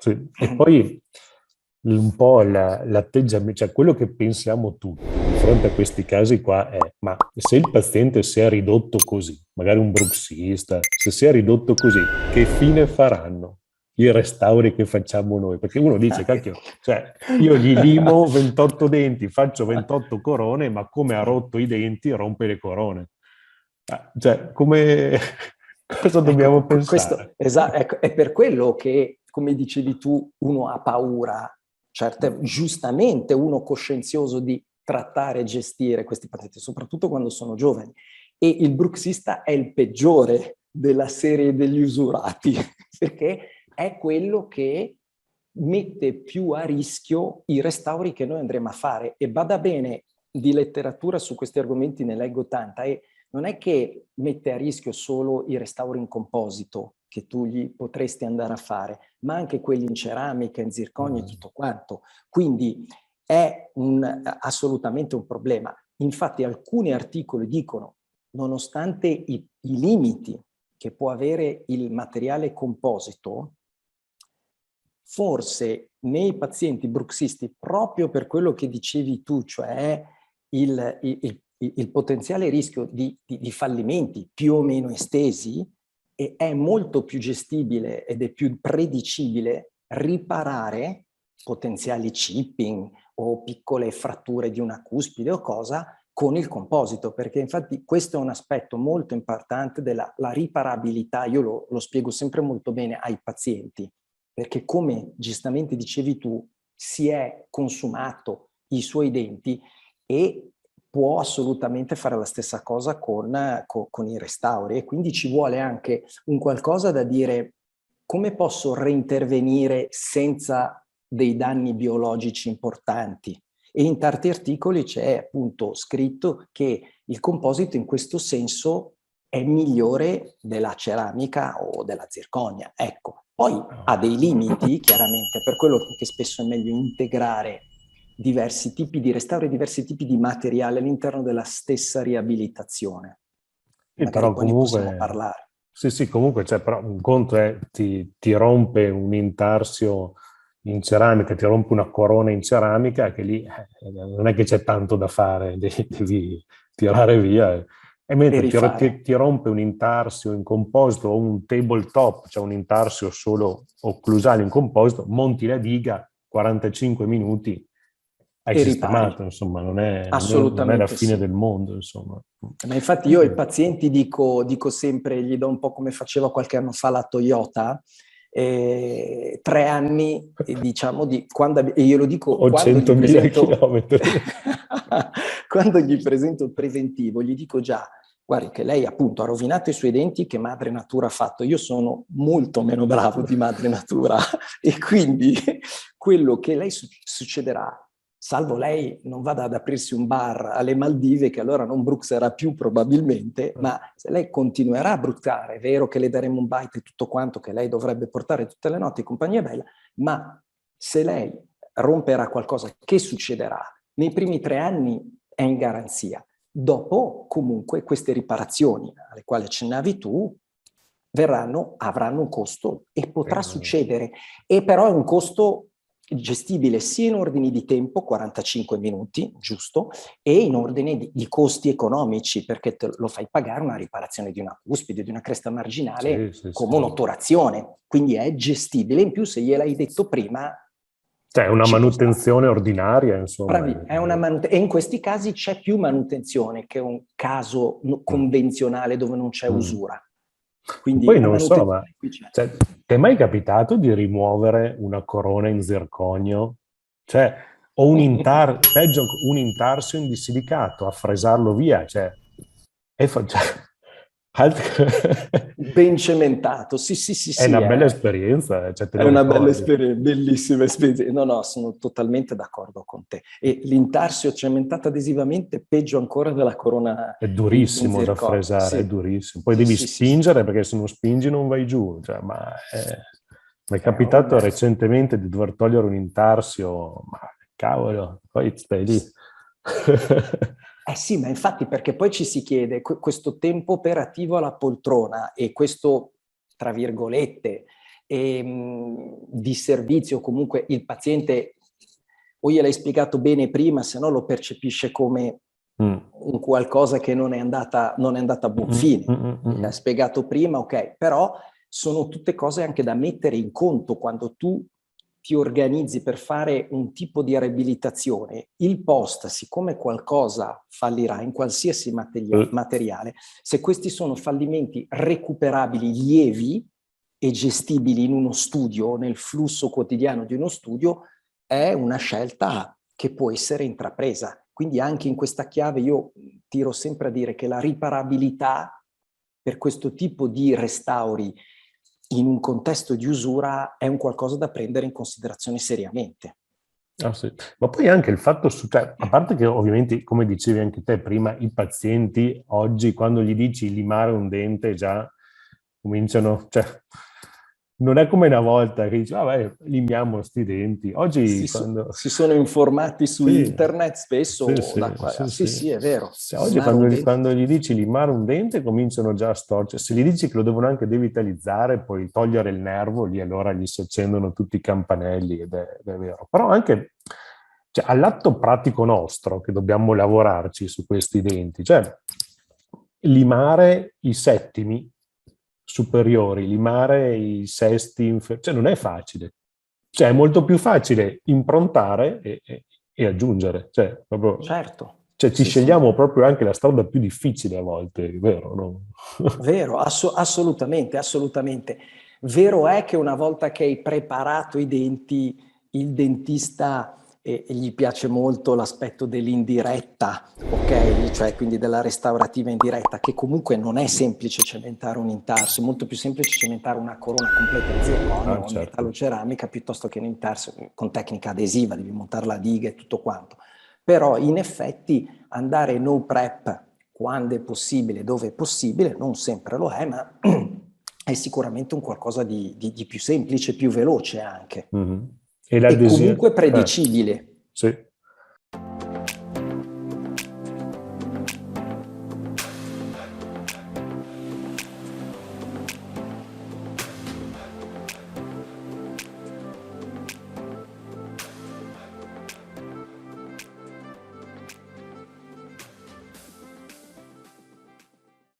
sì. E poi un po' l'atteggiamento, cioè quello che pensiamo tutti di fronte a questi casi qua è, ma se il paziente si è ridotto così, magari un bruxista, se si è ridotto così, che fine faranno i restauri che facciamo noi? Perché uno dice, cacchio, cioè io gli limo 28 denti, faccio 28 corone, ma come ha rotto i denti, rompe le corone. Cioè, come, cosa Ecco, dobbiamo questo pensare? ecco, è per quello che, come dicevi tu, uno ha paura, giustamente uno coscienzioso di trattare e gestire questi pazienti, soprattutto quando sono giovani. E il bruxista è il peggiore della serie degli usurati, perché è quello che mette più a rischio i restauri che noi andremo a fare. E bada bene, di letteratura su questi argomenti ne leggo tanta, e non è che mette a rischio solo i restauri in composito che tu gli potresti andare a fare, ma anche quelli in ceramica, in zirconio e tutto quanto. Quindi è assolutamente un problema. Infatti alcuni articoli dicono, nonostante i limiti che può avere il materiale composito, forse nei pazienti bruxisti, proprio per quello che dicevi tu, cioè il potenziale rischio di fallimenti più o meno estesi, è molto più gestibile ed è più predicibile riparare potenziali chipping o piccole fratture di una cuspide o cosa con il composito, perché infatti questo è un aspetto molto importante della la riparabilità. Io lo spiego sempre molto bene ai pazienti, perché come giustamente dicevi tu, si è consumato i suoi denti e può assolutamente fare la stessa cosa con i restauri, e quindi ci vuole anche un qualcosa da dire: come posso reintervenire senza dei danni biologici importanti? E in tanti articoli c'è appunto scritto che il composito in questo senso è migliore della ceramica o della zirconia. Ecco, poi ha dei limiti, chiaramente, per quello che spesso è meglio integrare diversi tipi di restauro e diversi tipi di materiale all'interno della stessa riabilitazione. Sì, Magari però poi ne possiamo comunque, parlare. sì, sì, comunque, cioè, però un conto è ti rompe un intarsio in ceramica, ti rompe una corona in ceramica, che lì non è che c'è tanto da fare, devi tirare via. E E mentre rifare. ti rompe un intarsio in composito o un tabletop, cioè un intarsio solo occlusale in composito, monti la diga, 45 minuti, hai E ripari. sistemato, insomma, non è la Assolutamente fine sì. del mondo, insomma. Ma infatti io ai pazienti dico sempre, gli do un po' come faceva qualche anno fa la Toyota, 3 anni, diciamo, e io lo dico O quando gli 100.000 presento, chilometri. quando gli presento il preventivo, gli dico già: guardi che lei appunto ha rovinato i suoi denti che madre natura ha fatto, io sono molto meno bravo di madre natura e quindi quello che lei succederà, salvo lei non vada ad aprirsi un bar alle Maldive, che allora non bruxerà più probabilmente, ma se lei continuerà a bruxare, è vero che le daremo un bite e tutto quanto, che lei dovrebbe portare tutte le notti in compagnia bella, ma se lei romperà qualcosa, che succederà? Nei primi 3 anni è in garanzia. Dopo, comunque, queste riparazioni alle quali accennavi tu avranno un costo e potrà succedere. E però è un costo gestibile sia in ordini di tempo, 45 minuti, giusto, e in ordine di costi economici, perché te lo fai pagare una riparazione di una cuspide, di una cresta marginale, Sì, sì, sì. come un'ottorazione. Quindi è gestibile. In più, se gliel'hai detto prima, Cioè, una ci può stare. manutenzione ordinaria, insomma. Bravi, e in questi casi c'è più manutenzione che un caso Mm, convenzionale dove non c'è mm. usura. Quindi Poi la non so, ma manutenzione qui c'è. cioè, ti è mai capitato di rimuovere una corona in zirconio? Cioè, o peggio, un intarsio in dissilicato, a fresarlo via, cioè, cioè, alt- Ben cementato, sì, sì, sì, è sì, una bella esperienza, cioè, te è lo una bella ricordi. esperienza, bellissima esperienza. No, no, sono totalmente d'accordo con te. E l'intarsio cementato adesivamente peggio ancora della corona È in durissimo da zirconio. fresare, è Sì, durissimo. Poi sì, devi sì, sì, sì. spingere perché se non spingi non vai giù. Cioè, mi è capitato Vabbè. recentemente di dover togliere un intarsio, ma cavolo, poi stai lì. Eh sì, ma infatti perché poi ci si chiede questo tempo operativo alla poltrona e questo, tra virgolette, di servizio, comunque il paziente o gliel'hai spiegato bene prima, se no lo percepisce come un qualcosa che non è andata a buon fine. Gli hai spiegato prima, ok, però sono tutte cose anche da mettere in conto quando tu ti organizzi per fare un tipo di riabilitazione. Il post, siccome qualcosa fallirà in qualsiasi materiale, se questi sono fallimenti recuperabili, lievi e gestibili in uno studio, nel flusso quotidiano di uno studio, è una scelta che può essere intrapresa. Quindi anche in questa chiave io tiro sempre a dire che la riparabilità per questo tipo di restauri in un contesto di usura è un qualcosa da prendere in considerazione seriamente. Ah, sì. Ma poi anche il fatto, cioè, a parte che ovviamente, come dicevi anche te prima, i pazienti oggi quando gli dici limare un dente già cominciano, cioè, non è come una volta che dici, vabbè, limiamo sti denti. Oggi si sono informati su internet spesso da qua. Sì, è vero. Cioè, oggi quando gli dici limare un dente cominciano già a storcere. Se gli dici che lo devono anche devitalizzare, poi togliere il nervo, lì allora gli si accendono tutti i campanelli ed è vero. Però anche cioè, all'atto pratico nostro che dobbiamo lavorarci su questi denti, cioè limare i settimi superiori, limare i sesti inferiori, cioè non è facile. Cioè è molto più facile improntare e aggiungere. Cioè, proprio, certo. Cioè ci scegliamo proprio anche la strada più difficile a volte, vero? No? Vero, assolutamente. Vero è che una volta che hai preparato i denti, il dentista gli piace molto l'aspetto dell'indiretta, ok? Cioè quindi della restaurativa indiretta, che comunque non è semplice cementare un intarso, è molto più semplice cementare una corona completa in zirconio o in metalloceramica piuttosto che un intarso con tecnica adesiva, devi montare la diga e tutto quanto. Però in effetti andare no prep quando è possibile, dove è possibile, non sempre lo è, ma è sicuramente un qualcosa di più semplice, più veloce anche. Mm-hmm. E comunque predicibile. Sì.